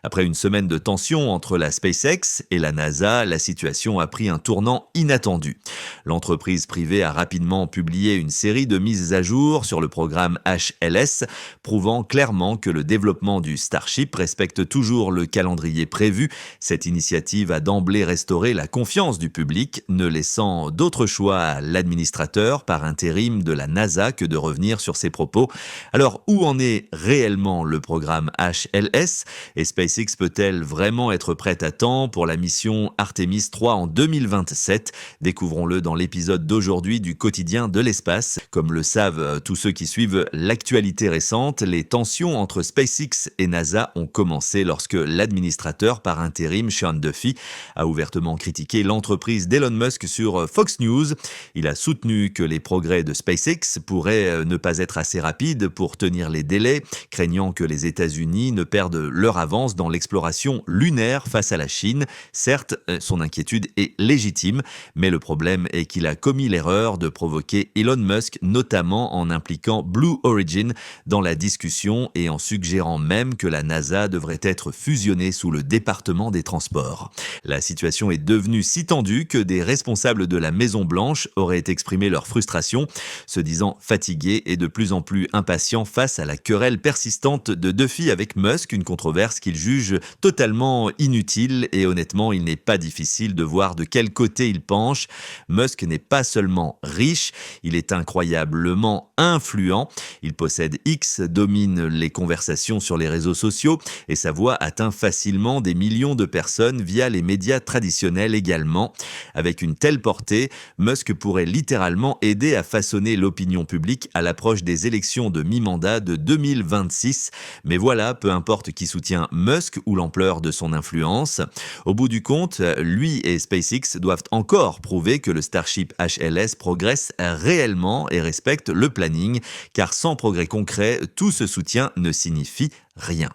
Après une semaine de tension entre la SpaceX et la NASA, la situation a pris un tournant inattendu. L'entreprise privée a rapidement publié une série de mises à jour sur le programme HLS, prouvant clairement que le développement du Starship respecte toujours le calendrier prévu. Cette initiative a d'emblée restauré la confiance du public, ne laissant d'autre choix à l'administrateur par intérim de la NASA que de revenir sur ses propos. Alors, où en est réellement le programme HLS et SpaceX peut-elle vraiment être prête à temps pour la mission Artemis 3 en 2027 ? Découvrons-le dans l'épisode d'aujourd'hui du quotidien de l'espace. Comme le savent tous ceux qui suivent l'actualité récente, les tensions entre SpaceX et NASA ont commencé lorsque l'administrateur par intérim Sean Duffy a ouvertement critiqué l'entreprise d'Elon Musk sur Fox News. Il a soutenu que les progrès de SpaceX pourraient ne pas être assez rapides pour tenir les délais, craignant que les États-Unis ne perdent leur avance dans l'exploration lunaire face à la Chine. Certes, son inquiétude est légitime, mais le problème est qu'il a commis l'erreur de provoquer Elon Musk, notamment en impliquant Blue Origin dans la discussion et en suggérant même que la NASA devrait être fusionnée sous le département des transports. La situation est devenue si tendue que des responsables de la Maison-Blanche auraient exprimé leur frustration, se disant fatigués et de plus en plus impatients face à la querelle persistante de Duffy avec Musk, une controverse qu'il juge totalement inutile et honnêtement, il n'est pas difficile de voir de quel côté il penche. Musk n'est pas seulement riche, il est incroyablement influent. Il possède X, domine les conversations sur les réseaux sociaux et sa voix atteint facilement des millions de personnes via les médias traditionnels également. Avec une telle portée, Musk pourrait littéralement aider à façonner l'opinion publique à l'approche des élections de mi-mandat de 2026. Mais voilà, peu importe qui soutient Musk ou l'ampleur de son influence, au bout du compte, lui et SpaceX doivent encore prouver que le Starship HLS progresse réellement et respecte le planning, car sans progrès concret, tout ce soutien ne signifie rien.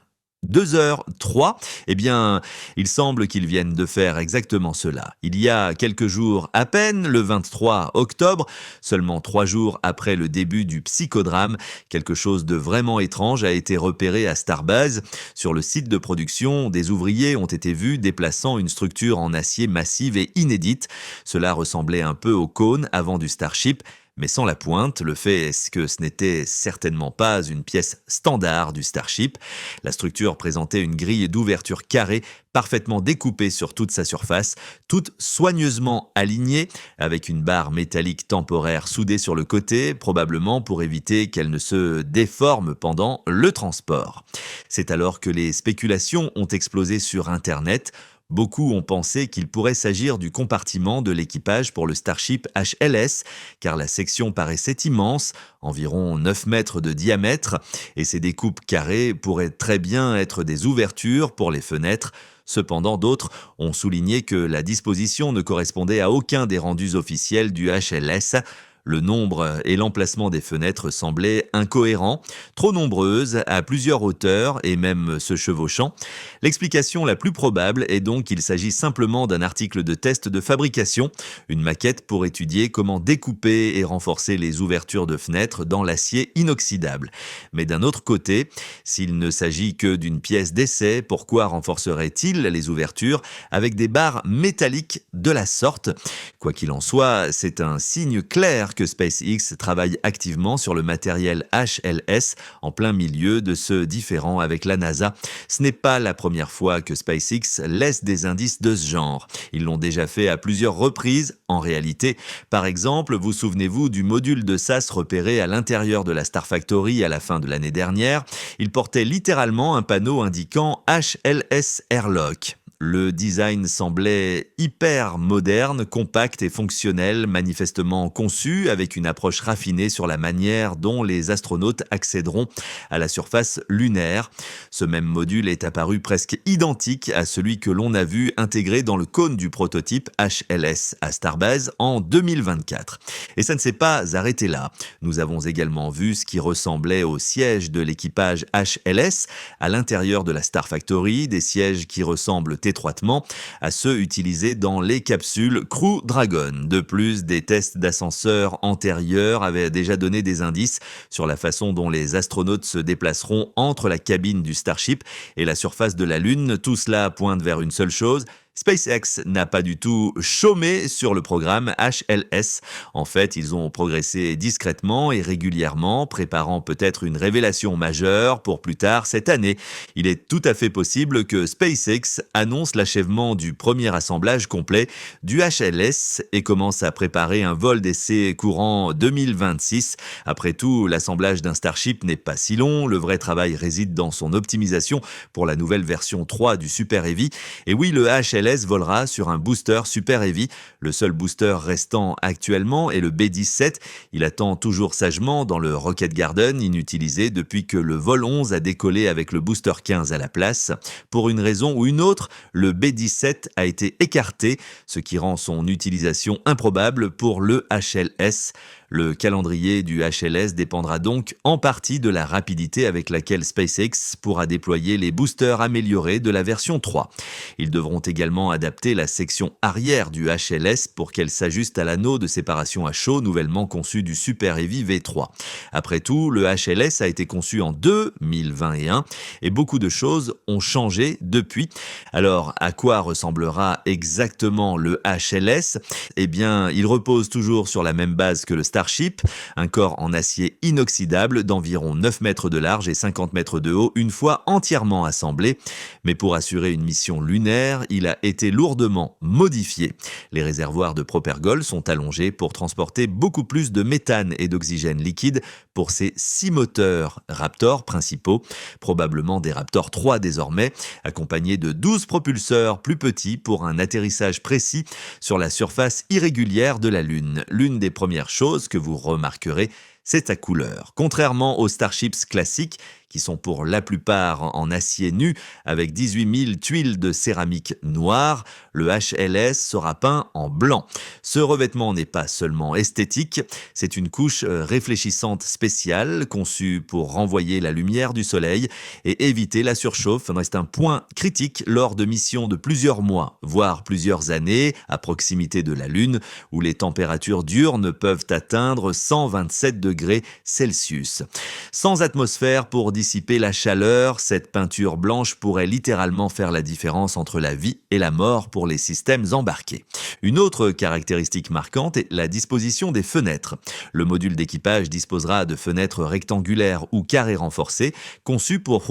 2h03, eh bien, il semble qu'ils viennent de faire exactement cela. Il y a quelques jours à peine, le 23 octobre, seulement 3 jours après le début du psychodrame, quelque chose de vraiment étrange a été repéré à Starbase. Sur le site de production, des ouvriers ont été vus déplaçant une structure en acier massive et inédite. Cela ressemblait un peu au cône avant du Starship, mais sans la pointe. Le fait est que ce n'était certainement pas une pièce standard du Starship. La structure présentait une grille d'ouverture carrée, parfaitement découpée sur toute sa surface, toute soigneusement alignée, avec une barre métallique temporaire soudée sur le côté, probablement pour éviter qu'elle ne se déforme pendant le transport. C'est alors que les spéculations ont explosé sur Internet. Beaucoup ont pensé qu'il pourrait s'agir du compartiment de l'équipage pour le Starship HLS, car la section paraissait immense, environ 9 mètres de diamètre, et ces découpes carrées pourraient très bien être des ouvertures pour les fenêtres. Cependant, d'autres ont souligné que la disposition ne correspondait à aucun des rendus officiels du HLS. Le nombre et l'emplacement des fenêtres semblaient incohérents, trop nombreuses, à plusieurs hauteurs et même se chevauchant. L'explication la plus probable est donc qu'il s'agit simplement d'un article de test de fabrication, une maquette pour étudier comment découper et renforcer les ouvertures de fenêtres dans l'acier inoxydable. Mais d'un autre côté, s'il ne s'agit que d'une pièce d'essai, pourquoi renforcerait-il les ouvertures avec des barres métalliques de la sorte ? Quoi qu'il en soit, c'est un signe clair que SpaceX travaille activement sur le matériel HLS en plein milieu de ce différend avec la NASA. Ce n'est pas la première fois que SpaceX laisse des indices de ce genre. Ils l'ont déjà fait à plusieurs reprises, en réalité. Par exemple, vous souvenez-vous du module de SAS repéré à l'intérieur de la Star Factory à la fin de l'année dernière ? Il portait littéralement un panneau indiquant HLS Airlock. Le design semblait hyper moderne, compact et fonctionnel, manifestement conçu avec une approche raffinée sur la manière dont les astronautes accéderont à la surface lunaire. Ce même module est apparu presque identique à celui que l'on a vu intégré dans le cône du prototype HLS à Starbase en 2024. Et ça ne s'est pas arrêté là. Nous avons également vu ce qui ressemblait au siège de l'équipage HLS à l'intérieur de la Star Factory, des sièges qui ressemblent étroitement à ceux utilisés dans les capsules Crew Dragon. De plus, des tests d'ascenseurs antérieurs avaient déjà donné des indices sur la façon dont les astronautes se déplaceront entre la cabine du Starship et la surface de la Lune. Tout cela pointe vers une seule chose: SpaceX n'a pas du tout chômé sur le programme HLS. En fait, ils ont progressé discrètement et régulièrement, préparant peut-être une révélation majeure pour plus tard cette année. Il est tout à fait possible que SpaceX annonce l'achèvement du premier assemblage complet du HLS et commence à préparer un vol d'essai courant 2026. Après tout, l'assemblage d'un Starship n'est pas si long. Le vrai travail réside dans son optimisation pour la nouvelle version 3 du Super Heavy. Et oui, le HLS volera sur un booster Super Heavy. Le seul booster restant actuellement est le B-17. Il attend toujours sagement dans le Rocket Garden, inutilisé depuis que le vol 11 a décollé avec le booster 15 à la place. Pour une raison ou une autre, le B-17 a été écarté, ce qui rend son utilisation improbable pour le HLS. Le calendrier du HLS dépendra donc en partie de la rapidité avec laquelle SpaceX pourra déployer les boosters améliorés de la version 3. Ils devront également adapter la section arrière du HLS pour qu'elle s'ajuste à l'anneau de séparation à chaud nouvellement conçu du Super Heavy V3. Après tout, le HLS a été conçu en 2021 et beaucoup de choses ont changé depuis. Alors, à quoi ressemblera exactement le HLS ? Eh bien, il repose toujours sur la même base que le Starship, un corps en acier inoxydable d'environ 9 mètres de large et 50 mètres de haut une fois entièrement assemblé. Mais pour assurer une mission lunaire, il a été lourdement modifié. Les réservoirs de propergol sont allongés pour transporter beaucoup plus de méthane et d'oxygène liquide pour ces 6 moteurs Raptor principaux, probablement des Raptor 3 désormais, accompagnés de 12 propulseurs plus petits pour un atterrissage précis sur la surface irrégulière de la Lune. L'une des premières choses que vous remarquerez, c'est sa couleur. Contrairement aux Starships classiques, qui sont pour la plupart en acier nu, avec 18 000 tuiles de céramique noire, le HLS sera peint en blanc. Ce revêtement n'est pas seulement esthétique, c'est une couche réfléchissante spéciale, conçue pour renvoyer la lumière du soleil et éviter la surchauffe. C'est un point critique lors de missions de plusieurs mois, voire plusieurs années, à proximité de la Lune, où les températures diurnes peuvent atteindre 127 degrés Celsius. Sans atmosphère pour dissiper la chaleur, cette peinture blanche pourrait littéralement faire la différence entre la vie et la mort pour les systèmes embarqués. Une autre caractéristique marquante est la disposition des fenêtres. Le module d'équipage disposera de fenêtres rectangulaires ou carrées renforcées, conçues pour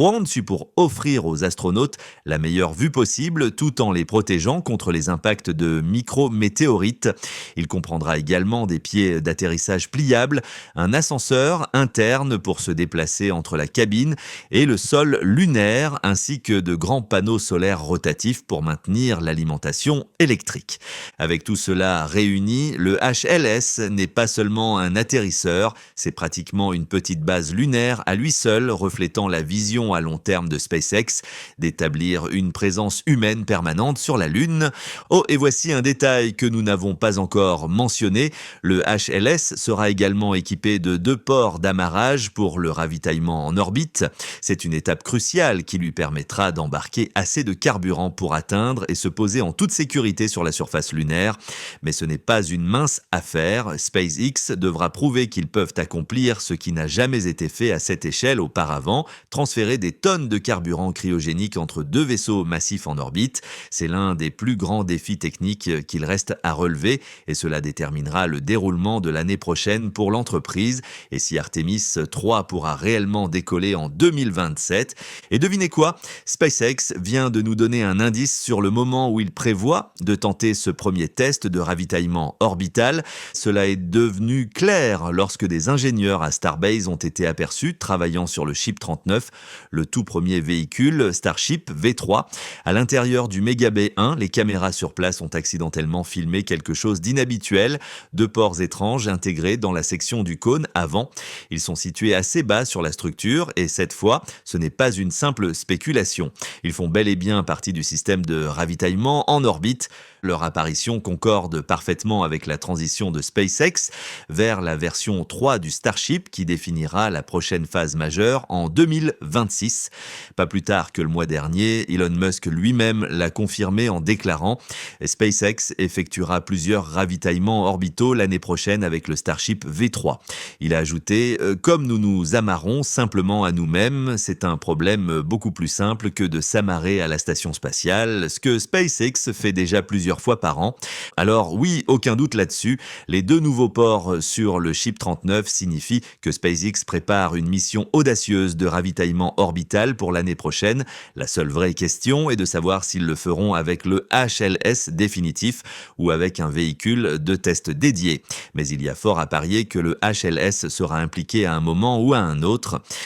offrir aux astronautes la meilleure vue possible tout en les protégeant contre les impacts de micrométéorites. Il comprendra également des pieds d'atterrissage pliables, un ascenseur interne pour se déplacer entre la cabine et le sol lunaire, ainsi que de grands panneaux solaires rotatifs pour maintenir l'alimentation électrique. Avec tout cela réuni, le HLS n'est pas seulement un atterrisseur, c'est pratiquement une petite base lunaire à lui seul, reflétant la vision à long terme de SpaceX d'établir une présence humaine permanente sur la Lune. Oh, et voici un détail que nous n'avons pas encore mentionné, le HLS sera également équipé de 2 ports d'amarrage pour le ravitaillement en orbite. C'est une étape cruciale qui lui permettra d'embarquer assez de carburant pour atteindre et se poser en toute sécurité sur la surface lunaire. Mais ce n'est pas une mince affaire. SpaceX devra prouver qu'ils peuvent accomplir ce qui n'a jamais été fait à cette échelle auparavant, transférer des tonnes de carburant cryogénique entre 2 vaisseaux massifs en orbite. C'est l'un des plus grands défis techniques qu'il reste à relever et cela déterminera le déroulement de l'année prochaine pour l'entreprise. Et si Artemis 3 pourra réellement décoller en 2027. Et devinez quoi ? SpaceX vient de nous donner un indice sur le moment où il prévoit de tenter ce premier test de ravitaillement orbital. Cela est devenu clair lorsque des ingénieurs à Starbase ont été aperçus travaillant sur le Ship 39, le tout premier véhicule Starship V3. À l'intérieur du Mega Bay 1, les caméras sur place ont accidentellement filmé quelque chose d'inhabituel, 2 ports étranges intégrés dans la section du cône avant. Ils sont situés assez bas sur la structure et cette fois, ce n'est pas une simple spéculation. Ils font bel et bien partie du système de ravitaillement en orbite. Leur apparition concorde parfaitement avec la transition de SpaceX vers la version 3 du Starship qui définira la prochaine phase majeure en 2026. Pas plus tard que le mois dernier, Elon Musk lui-même l'a confirmé en déclarant « SpaceX effectuera plusieurs ravitaillements orbitaux l'année prochaine avec le Starship V3 ». Il a ajouté « Comme nous nous amarrons simplement à nous-mêmes, c'est un problème beaucoup plus simple que de s'amarrer à la station spatiale, ce que SpaceX fait déjà plusieurs fois par an. Alors oui, aucun doute là-dessus, les 2 nouveaux ports sur le Ship 39 signifient que SpaceX prépare une mission audacieuse de ravitaillement orbital pour l'année prochaine. La seule vraie question est de savoir s'ils le feront avec le HLS définitif ou avec un véhicule de test dédié. Mais il y a fort à parier que le HLS sera impliqué à un moment ou à un autre.